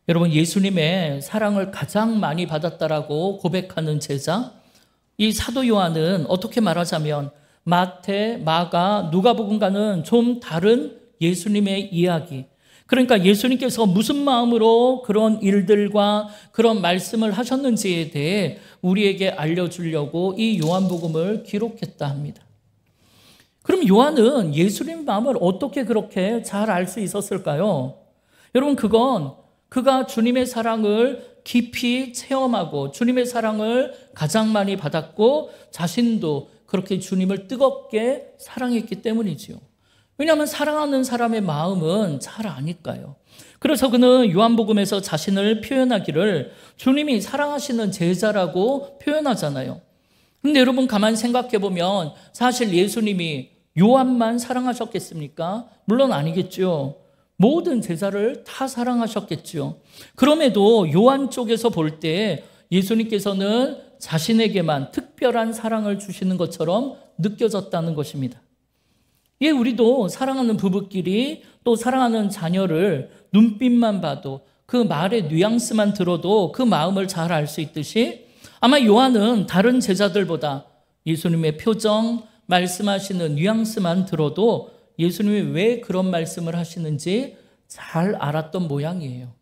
여러분, 예수님의 사랑을 가장 많이 받았다라고 고백하는 제자, 이 사도 요한은 어떻게 말하자면 마태, 마가, 누가복음과는 좀 다른 예수님의 이야기, 그러니까 예수님께서 무슨 마음으로 그런 일들과 그런 말씀을 하셨는지에 대해 우리에게 알려주려고 이 요한복음을 기록했다 합니다. 그럼 요한은 예수님의 마음을 어떻게 그렇게 잘 알 수 있었을까요? 여러분, 그건 그가 주님의 사랑을 깊이 체험하고 주님의 사랑을 가장 많이 받았고 자신도 그렇게 주님을 뜨겁게 사랑했기 때문이지요. 왜냐하면 사랑하는 사람의 마음은 잘 아니까요. 그래서 그는 요한복음에서 자신을 표현하기를 주님이 사랑하시는 제자라고 표현하잖아요. 근데 여러분, 가만히 생각해 보면 사실 예수님이 요한만 사랑하셨겠습니까? 물론 아니겠죠. 모든 제자를 다 사랑하셨겠죠. 그럼에도 요한 쪽에서 볼 때 예수님께서는 자신에게만 특별한 사랑을 주시는 것처럼 느껴졌다는 것입니다. 예, 우리도 사랑하는 부부끼리 또 사랑하는 자녀를 눈빛만 봐도 그 말의 뉘앙스만 들어도 그 마음을 잘 알 수 있듯이 아마 요한은 다른 제자들보다 예수님의 표정, 말씀하시는 뉘앙스만 들어도 예수님이 왜 그런 말씀을 하시는지 잘 알았던 모양이에요.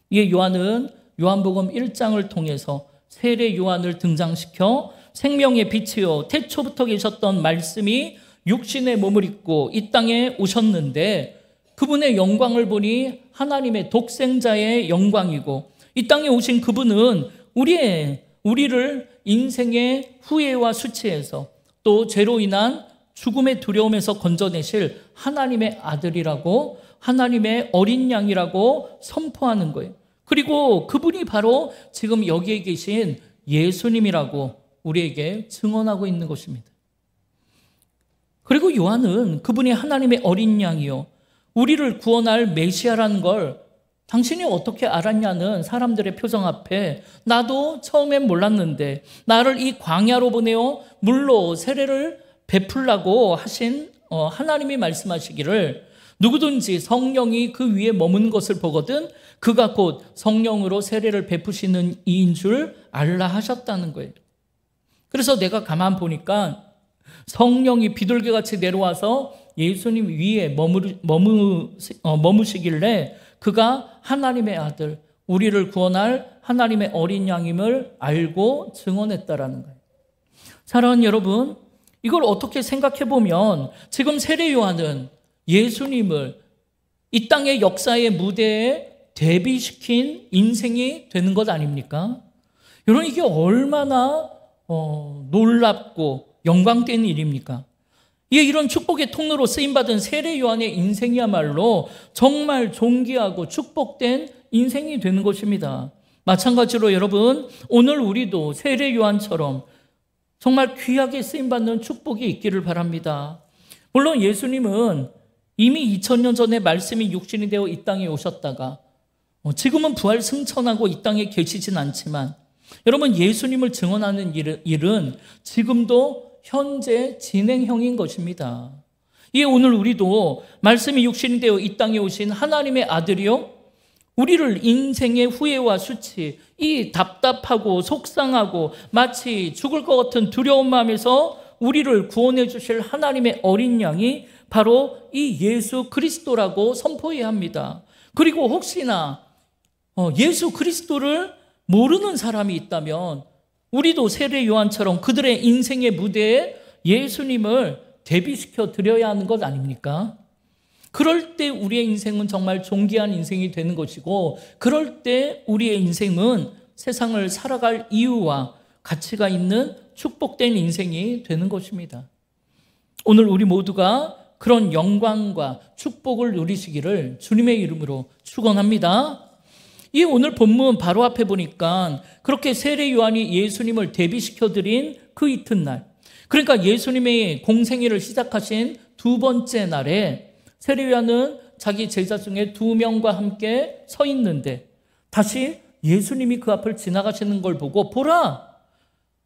이 요한은 요한복음 1장을 통해서 세례 요한을 등장시켜 생명의 빛이요 태초부터 계셨던 말씀이 육신의 몸을 입고 이 땅에 오셨는데 그분의 영광을 보니 하나님의 독생자의 영광이고 이 땅에 오신 그분은 우리를 인생의 후회와 수치에서 또 죄로 인한 죽음의 두려움에서 건져내실 하나님의 아들이라고 하나님의 어린 양이라고 선포하는 거예요. 그리고 그분이 바로 지금 여기에 계신 예수님이라고 우리에게 증언하고 있는 것입니다. 그리고 요한은 그분이 하나님의 어린 양이요 우리를 구원할 메시아라는 걸 당신이 어떻게 알았냐는 사람들의 표정 앞에 나도 처음엔 몰랐는데 나를 이 광야로 보내어 물로 세례를 베풀라고 하신 하나님이 말씀하시기를 누구든지 성령이 그 위에 머문 것을 보거든 그가 곧 성령으로 세례를 베푸시는 이인 줄 알라 하셨다는 거예요. 그래서 내가 가만 보니까 성령이 비둘기같이 내려와서 예수님 위에 머무시길래 그가 하나님의 아들, 우리를 구원할 하나님의 어린 양임을 알고 증언했다라는 거예요. 사랑하는 여러분, 이걸 어떻게 생각해 보면 지금 세례 요한은 예수님을 이 땅의 역사의 무대에 대비시킨 인생이 되는 것 아닙니까? 여러분, 이게 얼마나 놀랍고 영광된 일입니까? 이런 축복의 통로로 쓰임받은 세례 요한의 인생이야말로 정말 존귀하고 축복된 인생이 되는 것입니다. 마찬가지로 여러분, 오늘 우리도 세례 요한처럼 정말 귀하게 쓰임받는 축복이 있기를 바랍니다. 물론 예수님은 이미 2000년 전에 말씀이 육신이 되어 이 땅에 오셨다가 지금은 부활 승천하고 이 땅에 계시진 않지만 여러분, 예수님을 증언하는 일은 지금도 현재 진행형인 것입니다. 오늘 우리도 말씀이 육신이 되어 이 땅에 오신 하나님의 아들이요 우리를 인생의 후회와 수치, 이 답답하고 속상하고 마치 죽을 것 같은 두려운 마음에서 우리를 구원해 주실 하나님의 어린 양이 바로 이 예수 그리스도라고 선포해야 합니다. 그리고 혹시나 예수 그리스도를 모르는 사람이 있다면 우리도 세례 요한처럼 그들의 인생의 무대에 예수님을 대비시켜 드려야 하는 것 아닙니까? 그럴 때 우리의 인생은 정말 존귀한 인생이 되는 것이고 그럴 때 우리의 인생은 세상을 살아갈 이유와 가치가 있는 축복된 인생이 되는 것입니다. 오늘 우리 모두가 그런 영광과 축복을 누리시기를 주님의 이름으로 축원합니다. 이 오늘 본문 바로 앞에 보니까 그렇게 세례 요한이 예수님을 대비시켜드린 그 이튿날, 그러니까 예수님의 공생애를 시작하신 두 번째 날에 세례 요한은 자기 제자 중에 2명과 함께 서 있는데 다시 예수님이 그 앞을 지나가시는 걸 보고 보라!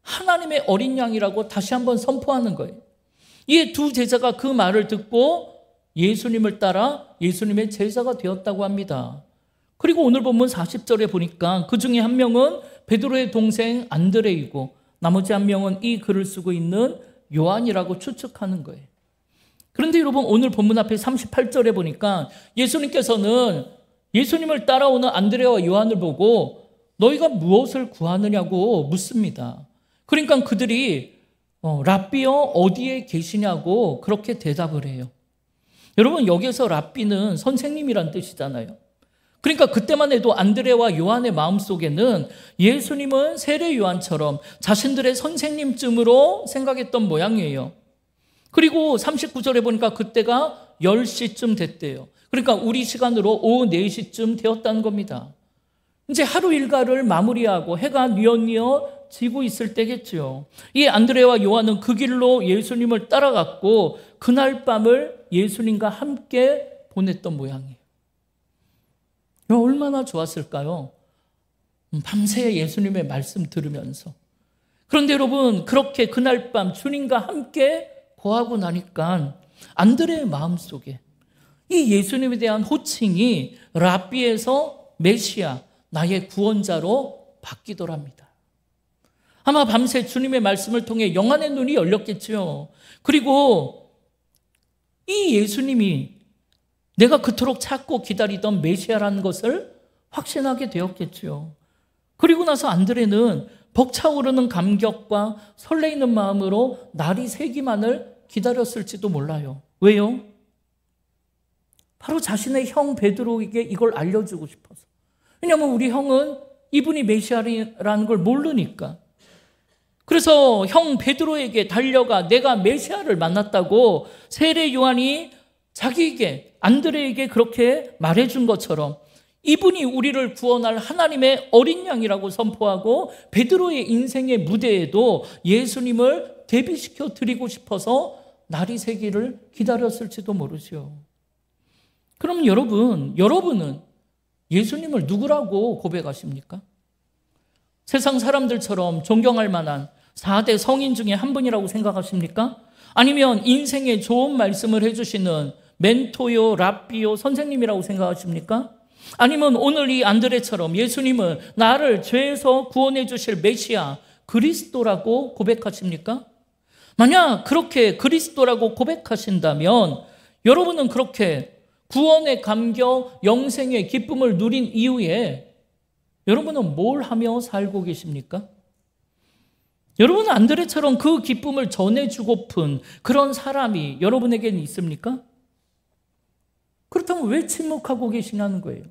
하나님의 어린 양이라고 다시 한번 선포하는 거예요. 이 두 제자가 그 말을 듣고 예수님을 따라 예수님의 제자가 되었다고 합니다. 그리고 오늘 본문 40절에 보니까 그 중에 한 명은 베드로의 동생 안드레이고 나머지 한 명은 이 글을 쓰고 있는 요한이라고 추측하는 거예요. 그런데 여러분 오늘 본문 앞에 38절에 보니까 예수님께서는 예수님을 따라오는 안드레와 요한을 보고 너희가 무엇을 구하느냐고 묻습니다. 그러니까 그들이 랍비여 어디에 계시냐고 그렇게 대답을 해요. 여러분 여기서 랍비는 선생님이란 뜻이잖아요. 그러니까 그때만 해도 안드레와 요한의 마음속에는 예수님은 세례 요한처럼 자신들의 선생님쯤으로 생각했던 모양이에요. 그리고 39절에 보니까 그때가 10시쯤 됐대요. 그러니까 우리 시간으로 오후 4시쯤 되었다는 겁니다. 이제 하루 일과를 마무리하고 해가 뉘엿뉘엿 지고 있을 때겠죠. 이 안드레와 요한은 그 길로 예수님을 따라갔고 그날 밤을 예수님과 함께 보냈던 모양이에요. 얼마나 좋았을까요? 밤새 예수님의 말씀 들으면서. 그런데 여러분 그렇게 그날 밤 주님과 함께 거하고 나니까 안드레의 마음속에 이 예수님에 대한 호칭이 랍비에서 메시아, 나의 구원자로 바뀌더랍니다. 아마 밤새 주님의 말씀을 통해 영안의 눈이 열렸겠지요. 그리고 이 예수님이 내가 그토록 찾고 기다리던 메시아라는 것을 확신하게 되었겠지요. 그리고 나서 안드레는 벅차오르는 감격과 설레이는 마음으로 날이 새기만을 기다렸을지도 몰라요. 왜요? 바로 자신의 형 베드로에게 이걸 알려주고 싶어서. 왜냐하면 우리 형은 이분이 메시아라는 걸 모르니까. 그래서 형 베드로에게 달려가 내가 메시아를 만났다고 세례 요한이 자기에게 안드레에게 그렇게 말해준 것처럼 이분이 우리를 구원할 하나님의 어린 양이라고 선포하고 베드로의 인생의 무대에도 예수님을 데뷔시켜 드리고 싶어서 날이 새기를 기다렸을지도 모르죠. 그럼 여러분은 예수님을 누구라고 고백하십니까? 세상 사람들처럼 존경할 만한 4대 성인 중에 한 분이라고 생각하십니까? 아니면 인생에 좋은 말씀을 해주시는 멘토요, 랍비요, 선생님이라고 생각하십니까? 아니면 오늘 이 안드레처럼 예수님은 나를 죄에서 구원해 주실 메시아, 그리스도라고 고백하십니까? 만약 그렇게 그리스도라고 고백하신다면 여러분은 그렇게 구원의 감격, 영생의 기쁨을 누린 이후에 여러분은 뭘 하며 살고 계십니까? 여러분은 안드레처럼 그 기쁨을 전해주고픈 그런 사람이 여러분에게는 있습니까? 그렇다면 왜 침묵하고 계시냐는 거예요.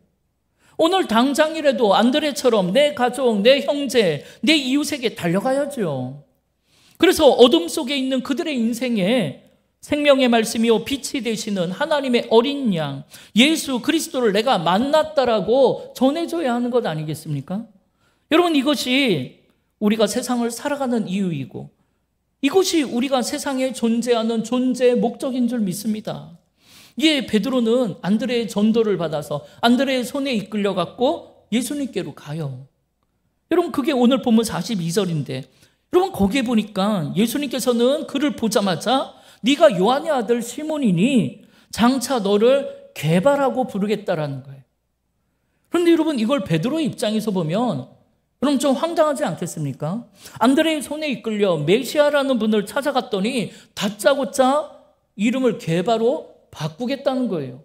오늘 당장이라도 안드레처럼 내 가족, 내 형제, 내 이웃에게 달려가야죠. 그래서 어둠 속에 있는 그들의 인생에 생명의 말씀이요 빛이 되시는 하나님의 어린 양 예수 그리스도를 내가 만났다라고 전해줘야 하는 것 아니겠습니까? 여러분 이것이 우리가 세상을 살아가는 이유이고 이것이 우리가 세상에 존재하는 존재의 목적인 줄 믿습니다. 이에 베드로는 안드레의 전도를 받아서 안드레의 손에 이끌려갖고 예수님께로 가요. 여러분 그게 오늘 본문 42절인데 여러분 거기에 보니까 예수님께서는 그를 보자마자 네가 요한의 아들 시몬이니 장차 너를 게바라고 부르겠다라는 거예요. 그런데 여러분 이걸 베드로의 입장에서 보면 여러분 좀 황당하지 않겠습니까? 안드레의 손에 이끌려 메시아라는 분을 찾아갔더니 다짜고짜 이름을 게바로 바꾸겠다는 거예요.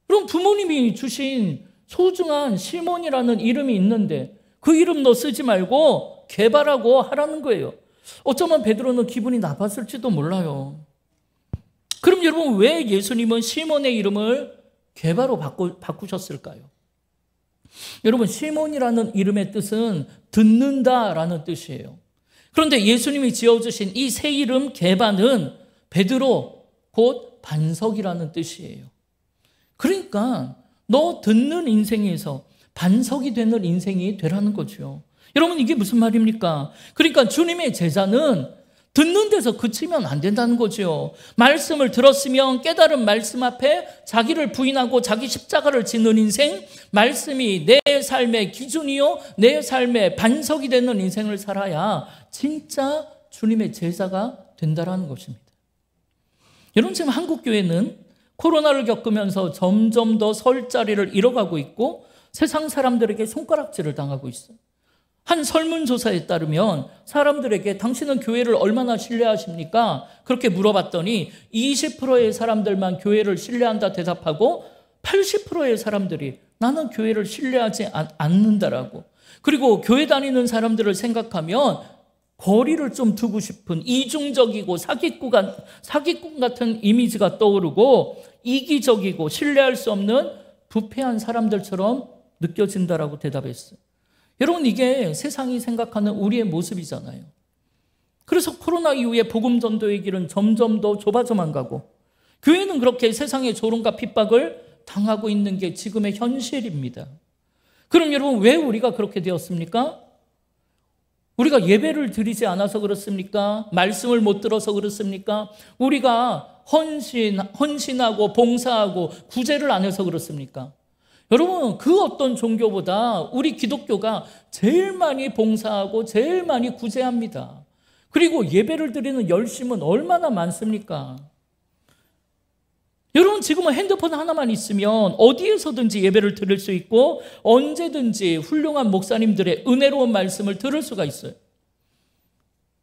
그럼 부모님이 주신 소중한 시몬이라는 이름이 있는데 그 이름 너 쓰지 말고 게바라고 하라는 거예요. 어쩌면 베드로는 기분이 나빴을지도 몰라요. 그럼 여러분 왜 예수님은 시몬의 이름을 게바로 바꾸셨을까요? 여러분 시몬이라는 이름의 뜻은 듣는다라는 뜻이에요. 그런데 예수님이 지어주신 이 새 이름 게바는 베드로 곧 반석이라는 뜻이에요. 그러니까 너 듣는 인생에서 반석이 되는 인생이 되라는 거죠. 여러분 이게 무슨 말입니까? 그러니까 주님의 제자는 듣는 데서 그치면 안 된다는 거죠. 말씀을 들었으면 깨달은 말씀 앞에 자기를 부인하고 자기 십자가를 지는 인생, 말씀이 내 삶의 기준이요 내 삶의 반석이 되는 인생을 살아야 진짜 주님의 제자가 된다는 것입니다. 여러분 지금 한국교회는 코로나를 겪으면서 점점 더 설 자리를 잃어가고 있고 세상 사람들에게 손가락질을 당하고 있어요. 한 설문조사에 따르면 사람들에게 당신은 교회를 얼마나 신뢰하십니까? 그렇게 물어봤더니 20%의 사람들만 교회를 신뢰한다 대답하고 80%의 사람들이 나는 교회를 신뢰하지 않는다라고. 그리고 교회 다니는 사람들을 생각하면 거리를 좀 두고 싶은 이중적이고 사기꾼 같은 이미지가 떠오르고 이기적이고 신뢰할 수 없는 부패한 사람들처럼 느껴진다라고 대답했어요. 여러분, 이게 세상이 생각하는 우리의 모습이잖아요. 그래서 코로나 이후에 복음 전도의 길은 점점 더 좁아져만 가고 교회는 그렇게 세상의 조롱과 핍박을 당하고 있는 게 지금의 현실입니다. 그럼 여러분, 왜 우리가 그렇게 되었습니까? 우리가 예배를 드리지 않아서 그렇습니까? 말씀을 못 들어서 그렇습니까? 우리가 헌신하고 봉사하고 구제를 안 해서 그렇습니까? 여러분, 그 어떤 종교보다 우리 기독교가 제일 많이 봉사하고 제일 많이 구제합니다. 그리고 예배를 드리는 열심은 얼마나 많습니까? 여러분, 지금은 핸드폰 하나만 있으면 어디에서든지 예배를 드릴 수 있고 언제든지 훌륭한 목사님들의 은혜로운 말씀을 들을 수가 있어요.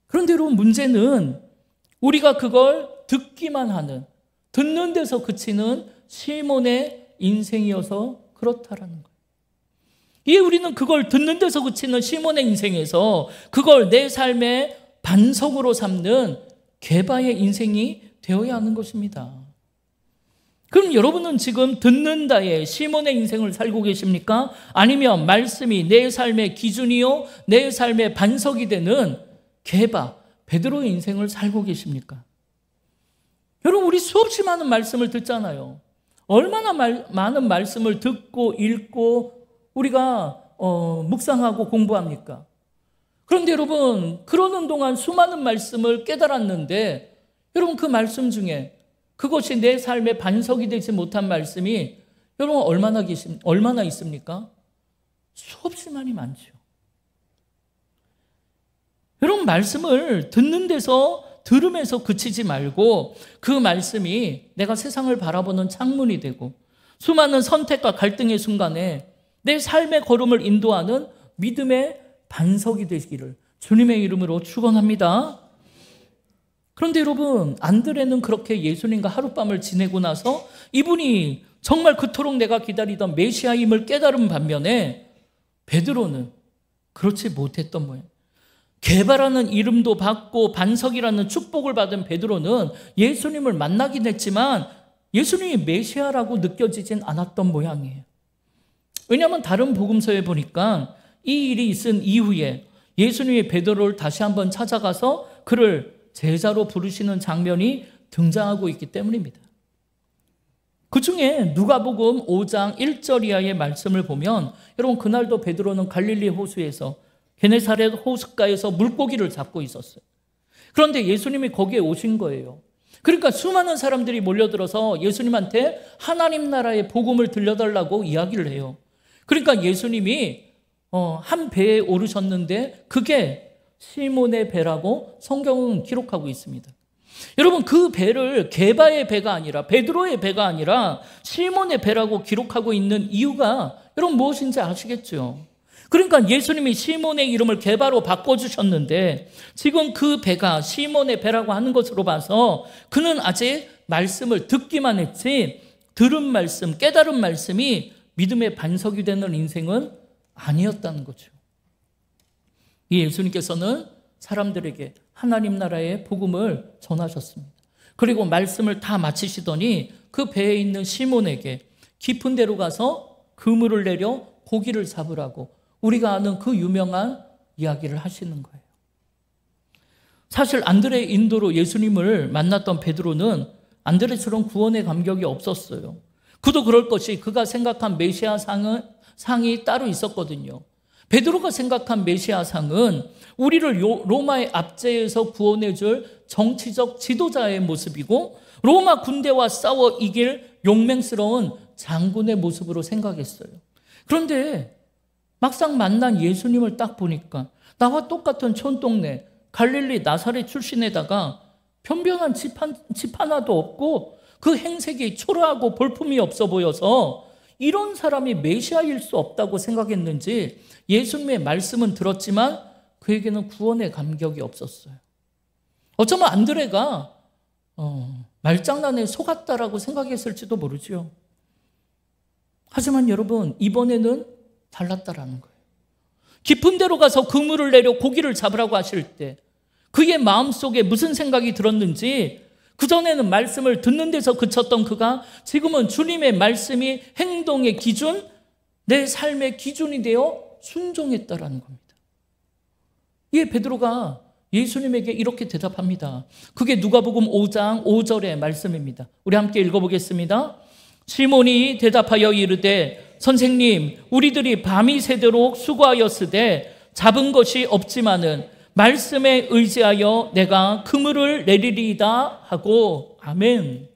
그런데 여러분, 문제는 우리가 그걸 듣기만 하는, 듣는 데서 그치는 시몬의 인생이어서 그렇다라는 거예요. 이에 우리는 그걸 듣는 데서 그치는 시몬의 인생에서 그걸 내 삶의 반석으로 삼는 게바의 인생이 되어야 하는 것입니다. 그럼 여러분은 지금 듣는다의 시몬의 인생을 살고 계십니까? 아니면 말씀이 내 삶의 기준이요, 내 삶의 반석이 되는 게바, 베드로의 인생을 살고 계십니까? 여러분, 우리 수없이 많은 말씀을 듣잖아요. 얼마나 많은 말씀을 듣고 읽고 우리가 묵상하고 공부합니까? 그런데 여러분, 그러는 동안 수많은 말씀을 깨달았는데 여러분, 그 말씀 중에 그것이 내 삶의 반석이 되지 못한 말씀이 여러분 얼마나 있습니까? 수없이 많이 많죠. 여러분, 말씀을 듣는 데서 들음에서 그치지 말고 그 말씀이 내가 세상을 바라보는 창문이 되고 수많은 선택과 갈등의 순간에 내 삶의 걸음을 인도하는 믿음의 반석이 되시기를 주님의 이름으로 축원합니다. 그런데 여러분, 안드레는 그렇게 예수님과 하룻밤을 지내고 나서 이분이 정말 그토록 내가 기다리던 메시아임을 깨달은 반면에 베드로는 그렇지 못했던 모양. 게바라는 이름도 받고 반석이라는 축복을 받은 베드로는 예수님을 만나긴 했지만 예수님이 메시아라고 느껴지진 않았던 모양이에요. 왜냐하면 다른 복음서에 보니까 이 일이 있은 이후에 예수님이 베드로를 다시 한번 찾아가서 그를 제자로 부르시는 장면이 등장하고 있기 때문입니다. 그 중에 누가복음 5장 1절 이하의 말씀을 보면 여러분, 그날도 베드로는 갈릴리 호수에서 게네사렛 호숫가에서 물고기를 잡고 있었어요. 그런데 예수님이 거기에 오신 거예요. 그러니까 수많은 사람들이 몰려들어서 예수님한테 하나님 나라의 복음을 들려달라고 이야기를 해요. 그러니까 예수님이 한 배에 오르셨는데 그게 시몬의 배라고 성경은 기록하고 있습니다. 여러분, 그 배를 게바의 배가 아니라 베드로의 배가 아니라 시몬의 배라고 기록하고 있는 이유가 여러분 무엇인지 아시겠죠? 그러니까 예수님이 시몬의 이름을 게바로 바꿔주셨는데 지금 그 배가 시몬의 배라고 하는 것으로 봐서 그는 아직 말씀을 듣기만 했지 들은 말씀, 깨달은 말씀이 믿음의 반석이 되는 인생은 아니었다는 거죠. 이 예수님께서는 사람들에게 하나님 나라의 복음을 전하셨습니다. 그리고 말씀을 다 마치시더니 그 배에 있는 시몬에게 깊은 데로 가서 그물을 내려 고기를 잡으라고 우리가 아는 그 유명한 이야기를 하시는 거예요. 사실 안드레의 인도로 예수님을 만났던 베드로는 안드레처럼 구원의 감격이 없었어요. 그도 그럴 것이 그가 생각한 메시아 상이 따로 있었거든요. 베드로가 생각한 메시아 상은 우리를 로마의 압제에서 구원해 줄 정치적 지도자의 모습이고 로마 군대와 싸워 이길 용맹스러운 장군의 모습으로 생각했어요. 그런데 막상 만난 예수님을 딱 보니까 나와 똑같은 촌동네 갈릴리 나사렛 출신에다가 변변한 집 하나도 없고 그 행색이 초라하고 볼품이 없어 보여서 이런 사람이 메시아일 수 없다고 생각했는지 예수님의 말씀은 들었지만 그에게는 구원의 감격이 없었어요. 어쩌면 안드레가 말장난에 속았다라고 생각했을지도 모르죠. 하지만 여러분, 이번에는 달랐다라는 거예요. 깊은 데로 가서 그물을 내려 고기를 잡으라고 하실 때 그의 마음속에 무슨 생각이 들었는지, 그전에는 말씀을 듣는 데서 그쳤던 그가 지금은 주님의 말씀이 행동의 기준, 내 삶의 기준이 되어 순종했다라는 겁니다. 이에 베드로가 예수님에게 이렇게 대답합니다. 그게 누가복음 5장 5절의 말씀입니다. 우리 함께 읽어보겠습니다. 시몬이 대답하여 이르되 선생님, 우리들이 밤이 새도록 수고하였으되 잡은 것이 없지만은 말씀에 의지하여 내가 그물을 내리리이다 하고. 아멘.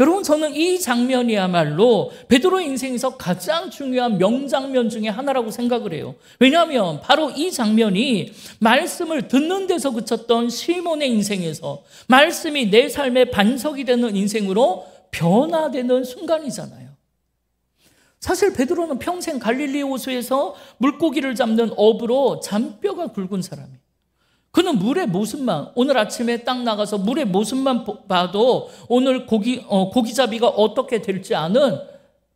여러분, 저는 이 장면이야말로 베드로의 인생에서 가장 중요한 명장면 중에 하나라고 생각을 해요. 왜냐하면 바로 이 장면이 말씀을 듣는 데서 그쳤던 시몬의 인생에서 말씀이 내 삶의 반석이 되는 인생으로 변화되는 순간이잖아요. 사실 베드로는 평생 갈릴리 호수에서 물고기를 잡는 어부로 잔뼈가 굵은 사람이에요. 그는 물의 모습만, 오늘 아침에 딱 나가서 물의 모습만 봐도 오늘 고기잡이가 어떻게 될지 아는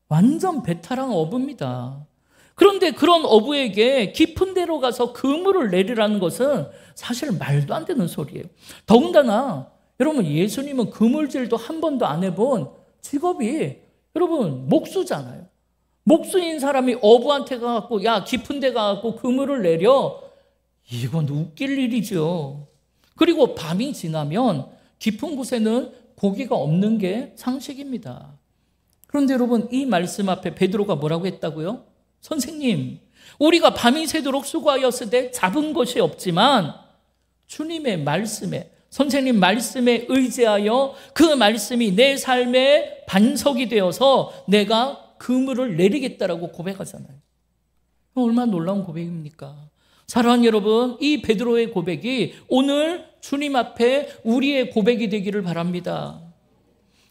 완전 베테랑 어부입니다. 그런데 그런 어부에게 깊은 데로 가서 그물을 내리라는 것은 사실 말도 안 되는 소리예요. 더군다나 여러분, 예수님은 그물질도 한 번도 안 해본 직업이 여러분 목수잖아요. 목수인 사람이 어부한테 가갖고 야, 깊은 데 가갖고 그물을 내려, 이건 웃길 일이죠. 그리고 밤이 지나면 깊은 곳에는 고기가 없는 게 상식입니다. 그런데 여러분, 이 말씀 앞에 베드로가 뭐라고 했다고요? 선생님, 우리가 밤이 새도록 수고하였으되 잡은 것이 없지만 주님의 말씀에, 선생님 말씀에 의지하여 그 말씀이 내 삶의 반석이 되어서 내가 그물을 내리겠다라고 고백하잖아요. 얼마나 놀라운 고백입니까? 사랑하는 여러분, 이 베드로의 고백이 오늘 주님 앞에 우리의 고백이 되기를 바랍니다.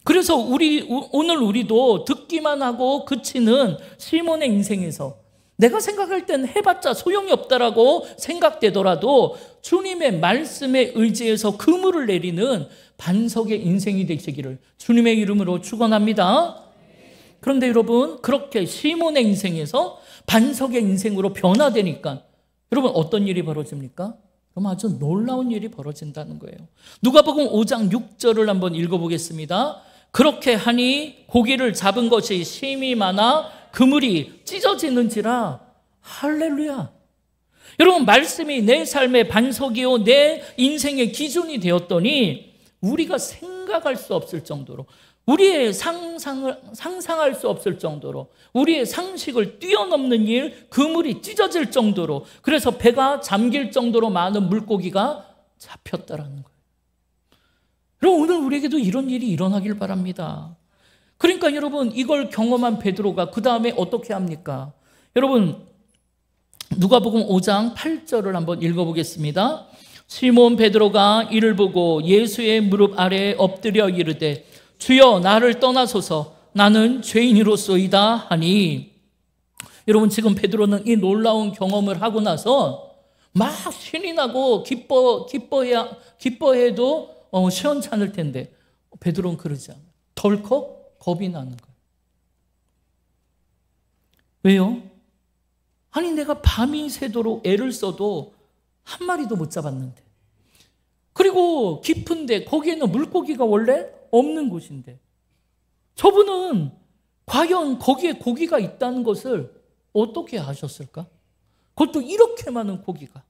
그래서 오늘 우리도 듣기만 하고 그치는 시몬의 인생에서 내가 생각할 땐 해봤자 소용이 없다라고 생각되더라도 주님의 말씀에 의지해서 그물을 내리는 반석의 인생이 되시기를 주님의 이름으로 축원합니다. 그런데 여러분, 그렇게 시몬의 인생에서 반석의 인생으로 변화되니까 여러분, 어떤 일이 벌어집니까? 그럼 아주 놀라운 일이 벌어진다는 거예요. 누가복음 5장 6절을 한번 읽어보겠습니다. 그렇게 하니 고기를 잡은 것이 심히 많아 그물이 찢어지는지라. 할렐루야. 여러분, 말씀이 내 삶의 반석이요 내 인생의 기준이 되었더니 우리가 생각할 수 없을 정도로, 우리의 상상할 수 없을 정도로, 우리의 상식을 뛰어넘는 일, 그물이 찢어질 정도로, 그래서 배가 잠길 정도로 많은 물고기가 잡혔다라는 거예요. 여러분, 오늘 우리에게도 이런 일이 일어나길 바랍니다. 그러니까 여러분, 이걸 경험한 베드로가 그 다음에 어떻게 합니까? 여러분, 누가복음 5장 8절을 한번 읽어보겠습니다. 시몬 베드로가 이를 보고 예수의 무릎 아래에 엎드려 이르되 주여, 나를 떠나소서, 나는 죄인이로소이다 하니. 여러분, 지금 베드로는 이 놀라운 경험을 하고 나서 막 신이 나고 기뻐해도 시원찮을 텐데 베드로는 그러지 않아요. 덜컥 겁이 나는 거예요. 왜요? 아니, 내가 밤이 새도록 애를 써도 한 마리도 못 잡았는데, 그리고 깊은데 거기에는 물고기가 원래 없는 곳인데 저분은 과연 거기에 고기가 있다는 것을 어떻게 아셨을까? 그것도 이렇게 많은 고기가.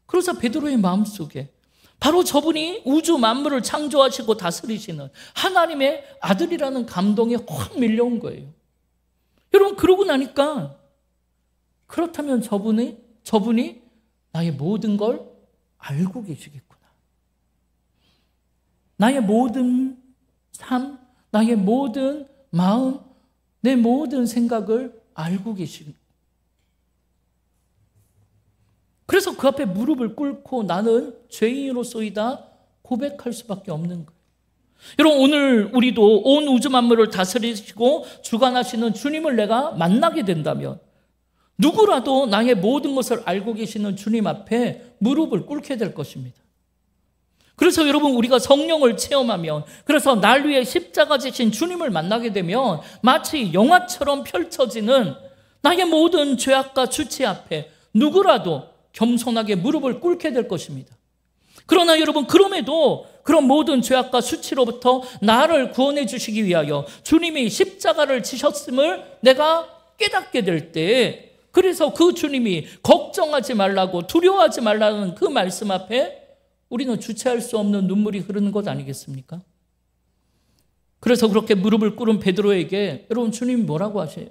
그래서 베드로의 마음속에 바로 저분이 우주 만물을 창조하시고 다스리시는 하나님의 아들이라는 감동이 확 밀려온 거예요. 여러분, 그러고 나니까 그렇다면 저분이 나의 모든 걸 알고 계시겠구나. 나의 모든 삶, 나의 모든 마음, 내 모든 생각을 알고 계시는. 그래서 그 앞에 무릎을 꿇고 나는 죄인으로소이다 고백할 수밖에 없는 거예요. 여러분, 오늘 우리도 온 우주 만물을 다스리시고 주관하시는 주님을 내가 만나게 된다면 누구라도 나의 모든 것을 알고 계시는 주님 앞에 무릎을 꿇게 될 것입니다. 그래서 여러분, 우리가 성령을 체험하면, 그래서 날 위해 십자가 지신 주님을 만나게 되면 마치 영화처럼 펼쳐지는 나의 모든 죄악과 수치 앞에 누구라도 겸손하게 무릎을 꿇게 될 것입니다. 그러나 여러분, 그럼에도 그런 모든 죄악과 수치로부터 나를 구원해 주시기 위하여 주님이 십자가를 지셨음을 내가 깨닫게 될 때, 그래서 그 주님이 걱정하지 말라고, 두려워하지 말라는 그 말씀 앞에 우리는 주체할 수 없는 눈물이 흐르는 것 아니겠습니까? 그래서 그렇게 무릎을 꿇은 베드로에게 여러분, 주님이 뭐라고 하세요?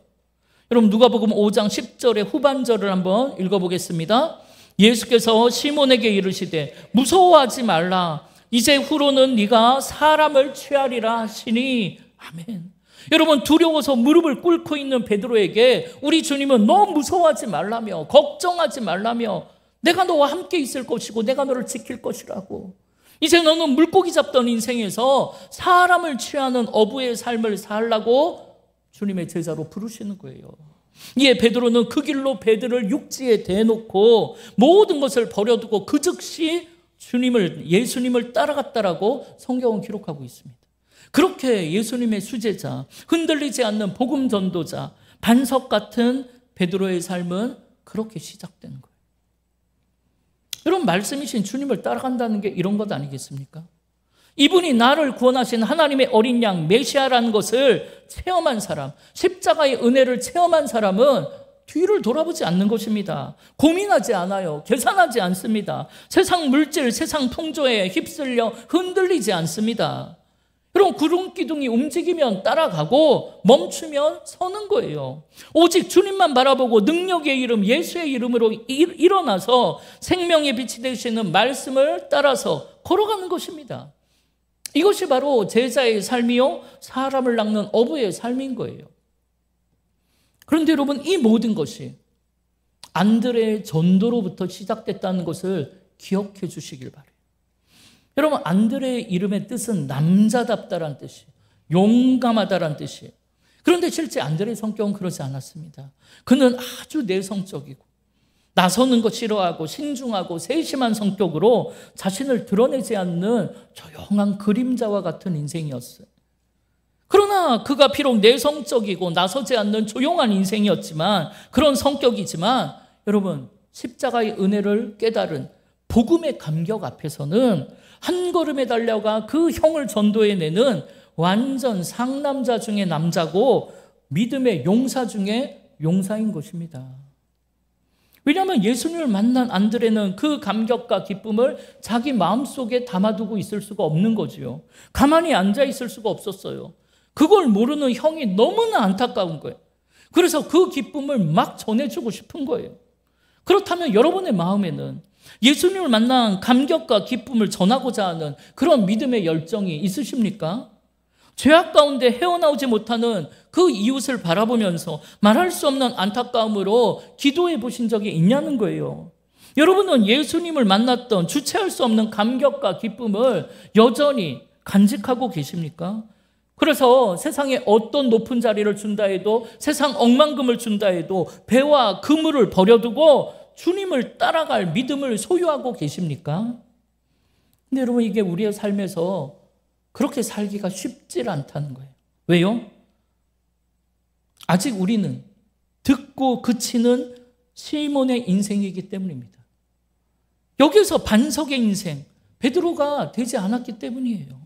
여러분, 누가복음 5장 10절의 후반절을 한번 읽어보겠습니다. 예수께서 시몬에게 이르시되 무서워하지 말라, 이제 후로는 네가 사람을 취하리라 하시니. 아멘. 여러분, 두려워서 무릎을 꿇고 있는 베드로에게 우리 주님은 너 무서워하지 말라며, 걱정하지 말라며, 내가 너와 함께 있을 것이고 내가 너를 지킬 것이라고. 이제 너는 물고기 잡던 인생에서 사람을 취하는 어부의 삶을 살라고 주님의 제자로 부르시는 거예요. 이에 베드로는 그 길로 배들을 육지에 대놓고 모든 것을 버려두고 그 즉시 예수님을 따라갔다라고 성경은 기록하고 있습니다. 그렇게 예수님의 수제자, 흔들리지 않는 복음 전도자, 반석 같은 베드로의 삶은 그렇게 시작된 거예요. 여러분, 말씀이신 주님을 따라간다는 게 이런 것 아니겠습니까? 이분이 나를 구원하신 하나님의 어린 양 메시아라는 것을 체험한 사람, 십자가의 은혜를 체험한 사람은 뒤를 돌아보지 않는 것입니다. 고민하지 않아요. 계산하지 않습니다. 세상 물질, 세상 풍조에 휩쓸려 흔들리지 않습니다. 여러분, 구름기둥이 움직이면 따라가고 멈추면 서는 거예요. 오직 주님만 바라보고 능력의 이름, 예수의 이름으로 일어나서 생명의 빛이 되시는 말씀을 따라서 걸어가는 것입니다. 이것이 바로 제자의 삶이요, 사람을 낚는 어부의 삶인 거예요. 그런데 여러분, 이 모든 것이 안드레의 전도로부터 시작됐다는 것을 기억해 주시길 바라요. 여러분, 안드레의 이름의 뜻은 남자답다라는 뜻이에요. 용감하다라는 뜻이에요. 그런데 실제 안드레의 성격은 그러지 않았습니다. 그는 아주 내성적이고 나서는 것 싫어하고 신중하고 세심한 성격으로 자신을 드러내지 않는 조용한 그림자와 같은 인생이었어요. 그러나 그가 비록 내성적이고 나서지 않는 조용한 인생이었지만, 그런 성격이지만, 여러분, 십자가의 은혜를 깨달은 복음의 감격 앞에서는 한 걸음에 달려가 그 형을 전도해내는 완전 상남자 중에 남자고 믿음의 용사 중에 용사인 것입니다. 왜냐하면 예수님을 만난 안드레는 그 감격과 기쁨을 자기 마음속에 담아두고 있을 수가 없는 거지요. 가만히 앉아 있을 수가 없었어요. 그걸 모르는 형이 너무나 안타까운 거예요. 그래서 그 기쁨을 막 전해주고 싶은 거예요. 그렇다면 여러분의 마음에는 예수님을 만난 감격과 기쁨을 전하고자 하는 그런 믿음의 열정이 있으십니까? 죄악 가운데 헤어나오지 못하는 그 이웃을 바라보면서 말할 수 없는 안타까움으로 기도해 보신 적이 있냐는 거예요. 여러분은 예수님을 만났던 주체할 수 없는 감격과 기쁨을 여전히 간직하고 계십니까? 그래서 세상에 어떤 높은 자리를 준다 해도, 세상 억만금을 준다 해도 배와 그물을 버려두고 주님을 따라갈 믿음을 소유하고 계십니까? 근데 여러분, 이게 우리의 삶에서 그렇게 살기가 쉽지 않다는 거예요. 왜요? 아직 우리는 듣고 그치는 시몬의 인생이기 때문입니다. 여기서 반석의 인생, 베드로가 되지 않았기 때문이에요.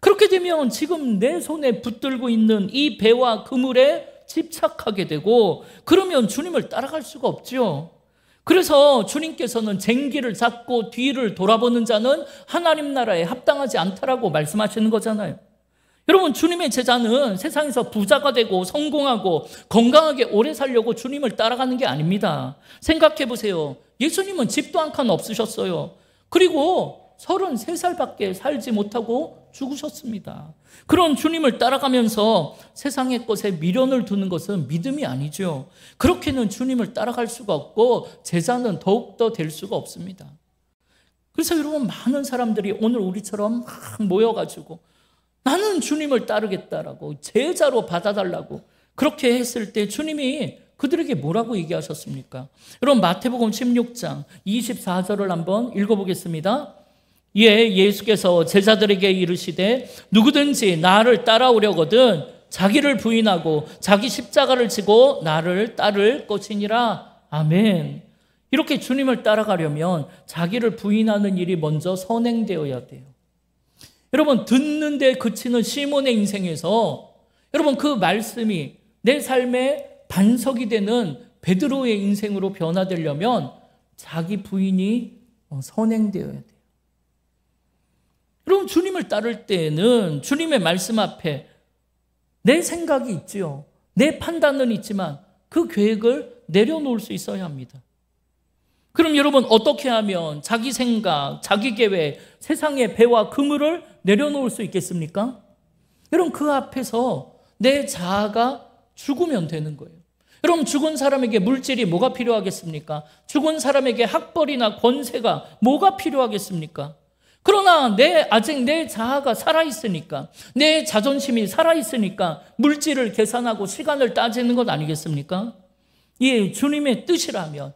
그렇게 되면 지금 내 손에 붙들고 있는 이 배와 그물에 집착하게 되고, 그러면 주님을 따라갈 수가 없죠. 그래서 주님께서는 쟁기를 잡고 뒤를 돌아보는 자는 하나님 나라에 합당하지 않다라고 말씀하시는 거잖아요. 여러분, 주님의 제자는 세상에서 부자가 되고 성공하고 건강하게 오래 살려고 주님을 따라가는 게 아닙니다. 생각해 보세요. 예수님은 집도 한 칸 없으셨어요. 그리고 33살밖에 살지 못하고 죽으셨습니다. 그런 주님을 따라가면서 세상의 것에 미련을 두는 것은 믿음이 아니죠. 그렇게는 주님을 따라갈 수가 없고 제자는 더욱더 될 수가 없습니다. 그래서 여러분, 많은 사람들이 오늘 우리처럼 막 모여가지고 나는 주님을 따르겠다라고, 제자로 받아달라고 그렇게 했을 때 주님이 그들에게 뭐라고 얘기하셨습니까? 여러분, 마태복음 16장 24절을 한번 읽어보겠습니다. 예수께서 제자들에게 이르시되 누구든지 나를 따라오려거든 자기를 부인하고 자기 십자가를 지고 나를 따를 것이니라. 아멘. 이렇게 주님을 따라가려면 자기를 부인하는 일이 먼저 선행되어야 돼요. 여러분, 듣는데 그치는 시몬의 인생에서 여러분, 그 말씀이 내 삶의 반석이 되는 베드로의 인생으로 변화되려면 자기 부인이 선행되어야 돼요. 여러분, 주님을 따를 때에는 주님의 말씀 앞에 내 생각이 있지요. 내 판단은 있지만 그 계획을 내려놓을 수 있어야 합니다. 그럼 여러분, 어떻게 하면 자기 생각, 자기 계획, 세상의 배와 그물을 내려놓을 수 있겠습니까? 여러분, 그 앞에서 내 자아가 죽으면 되는 거예요. 여러분, 죽은 사람에게 물질이 뭐가 필요하겠습니까? 죽은 사람에게 학벌이나 권세가 뭐가 필요하겠습니까? 그러나 아직 내 자아가 살아있으니까, 내 자존심이 살아있으니까 물질을 계산하고 시간을 따지는 것 아니겠습니까? 예, 주님의 뜻이라면,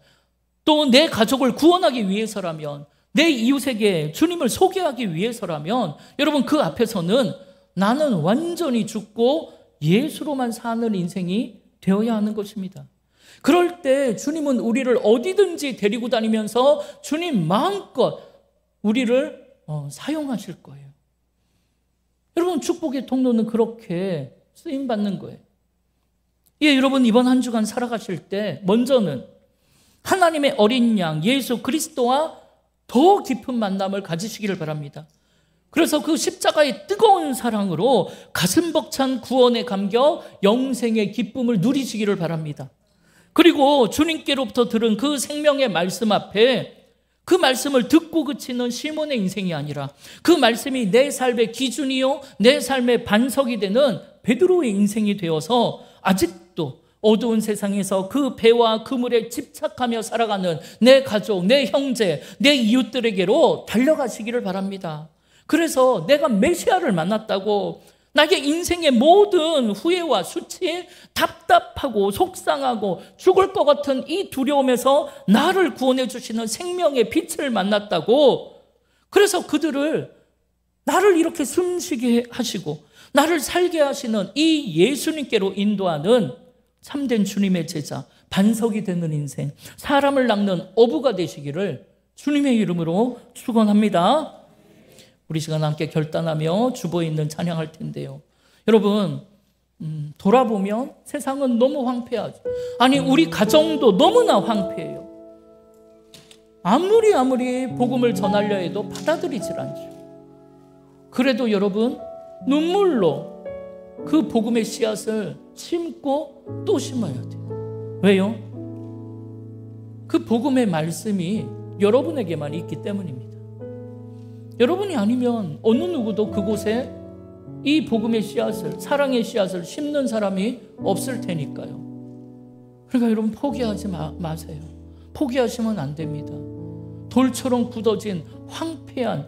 또 내 가족을 구원하기 위해서라면, 내 이웃에게 주님을 소개하기 위해서라면, 여러분, 그 앞에서는 나는 완전히 죽고 예수로만 사는 인생이 되어야 하는 것입니다. 그럴 때 주님은 우리를 어디든지 데리고 다니면서 주님 마음껏 우리를 사용하실 거예요. 여러분, 축복의 통로는 그렇게 쓰임받는 거예요. 예, 여러분, 이번 한 주간 살아가실 때 먼저는 하나님의 어린 양 예수 그리스도와 더 깊은 만남을 가지시기를 바랍니다. 그래서 그 십자가의 뜨거운 사랑으로 가슴 벅찬 구원의 감격, 영생의 기쁨을 누리시기를 바랍니다. 그리고 주님께로부터 들은 그 생명의 말씀 앞에 그 말씀을 듣고 그치는 시몬의 인생이 아니라 그 말씀이 내 삶의 기준이요, 내 삶의 반석이 되는 베드로의 인생이 되어서 아직도 어두운 세상에서 그 배와 그물에 집착하며 살아가는 내 가족, 내 형제, 내 이웃들에게로 달려가시기를 바랍니다. 그래서 내가 메시아를 만났다고 나의 인생의 모든 후회와 수치, 답답하고 속상하고 죽을 것 같은 이 두려움에서 나를 구원해 주시는 생명의 빛을 만났다고, 그래서 그들을 나를 이렇게 숨쉬게 하시고 나를 살게 하시는 이 예수님께로 인도하는 참된 주님의 제자, 반석이 되는 인생, 사람을 낚는 어부가 되시기를 주님의 이름으로 축원합니다. 우리 시간 함께 결단하며 주보에 있는 찬양할 텐데요. 여러분, 돌아보면 세상은 너무 황폐하죠. 아니, 우리 가정도 너무나 황폐해요. 아무리 복음을 전하려 해도 받아들이질 않죠. 그래도 여러분, 눈물로 그 복음의 씨앗을 심고 또 심어야 돼요. 왜요? 그 복음의 말씀이 여러분에게만 있기 때문입니다. 여러분이 아니면 어느 누구도 그곳에 이 복음의 씨앗을, 사랑의 씨앗을 심는 사람이 없을 테니까요. 그러니까 여러분, 포기하지 마세요. 포기하시면 안 됩니다. 돌처럼 굳어진 황폐한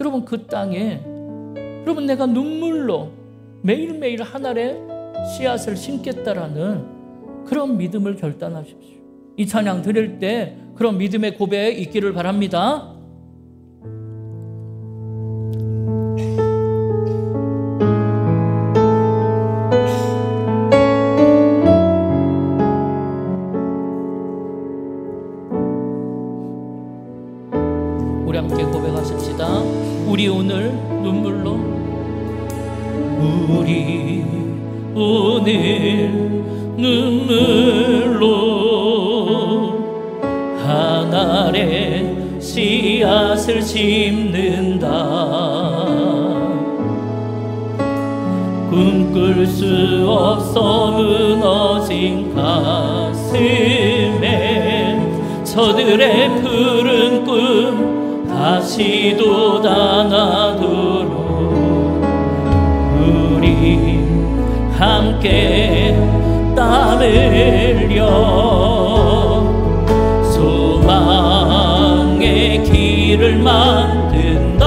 여러분, 그 땅에 여러분, 내가 눈물로 매일매일 한 알의 씨앗을 심겠다라는 그런 믿음을 결단하십시오. 이 찬양 드릴 때 그런 믿음의 고백 있기를 바랍니다. 우리 함께 고백하십시다. 우리 오늘 눈물로, 우리 오늘 눈물로 한 알의 씨앗을 심는다. 꿈꿀 수 없어 무너진 가슴에 저들의 푸른 꿈 다시 돋아나도록 우리 함께 땀 흘려 소망의 길 길을 만든다.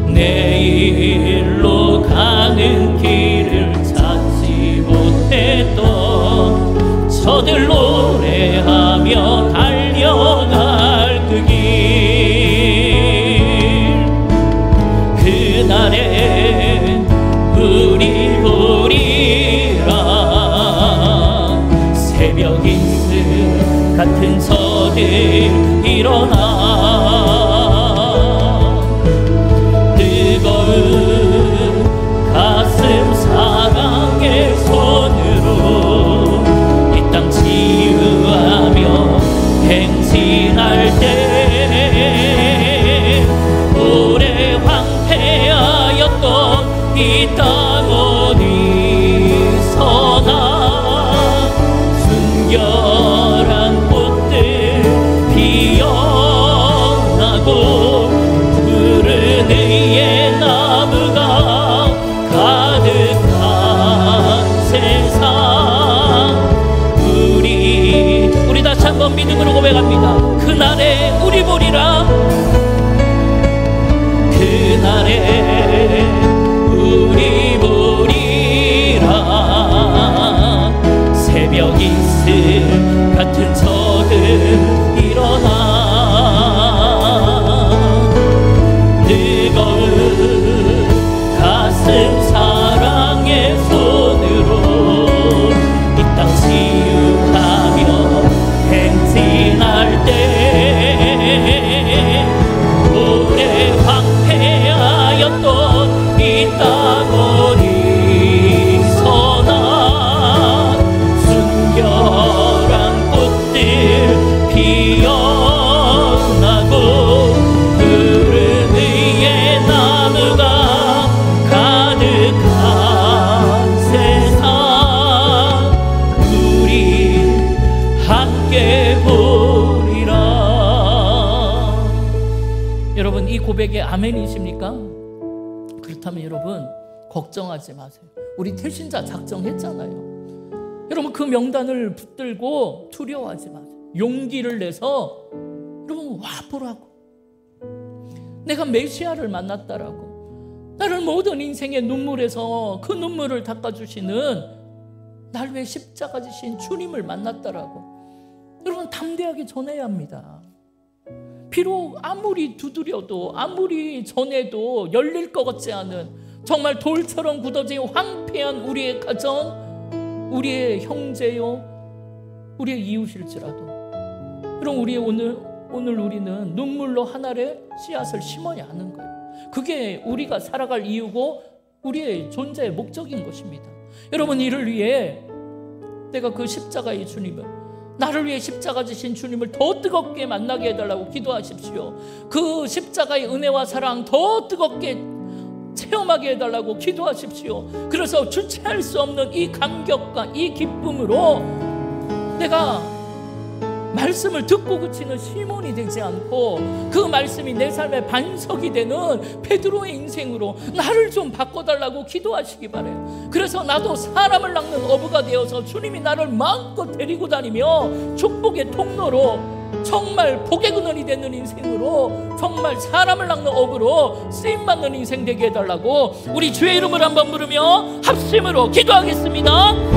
내일로 가는 길을 찾지 못했던 저들 노래하며 달려갈 그 길, 그날에 우리 보리라. 새벽 인승 같은 저들 일어나 뜨거운 가슴 사랑의 손으로 이 땅 치유하며 행진할 때 오래 황폐하였던 이 땅 어디서나 순결한 꽃들 피어나고 푸른 의의 나무가 가득한 세상. 우리 다시 한번 믿음으로 고백합니다. 그날에 우리 보리라. 그날에 우리 보리라. 새벽 이슬 같은 저들 일어나 뜨거운 가슴 사랑의 손으로 이 땅 치유하며 행진할 때 오래 황폐하였던 이 땅 어디서나 순결한 꽃들 피어나고 푸른 의의 나무가 가득한 세상. 우리 함께 보리라. 여러분, 이 고백에 아멘이십니까? 그렇다면 여러분 걱정하지 마세요. 우리 태신자 작정했잖아요. 여러분 그 명단을 붙들고 두려워하지 마세요. 용기를 내서 여러분 와보라고. 내가 메시아를 만났다라고. 나를 모든 인생의 눈물에서 그 눈물을 닦아주시는 날 위해 십자가 지신 주님을 만났다라고. 여러분 담대하게 전해야 합니다. 비록 아무리 두드려도 아무리 전해도 열릴 것 같지 않은 정말 돌처럼 굳어진 황폐한 우리의 가정, 우리의 형제요, 우리의 이웃일지라도 그럼 우리의 오늘 우리는 눈물로 하늘에 씨앗을 심어야 하는 거예요. 그게 우리가 살아갈 이유고 우리의 존재의 목적인 것입니다. 여러분 이를 위해 내가 그 십자가의 주님을, 나를 위해 십자가 지신 주님을 더 뜨겁게 만나게 해달라고 기도하십시오. 그 십자가의 은혜와 사랑 더 뜨겁게 체험하게 해달라고 기도하십시오. 그래서 주체할 수 없는 이 감격과 이 기쁨으로 내가 말씀을 듣고 그치는 시몬이 되지 않고 그 말씀이 내 삶의 반석이 되는 베드로의 인생으로 나를 좀 바꿔달라고 기도하시기 바라요. 그래서 나도 사람을 낚는 어부가 되어서 주님이 나를 마음껏 데리고 다니며 축복의 통로로 정말 복의 그늘이 되는 인생으로 정말 사람을 낚는 어부로 쓰임받는 인생 되게 해달라고 우리 주의 이름을 한번 부르며 합심으로 기도하겠습니다.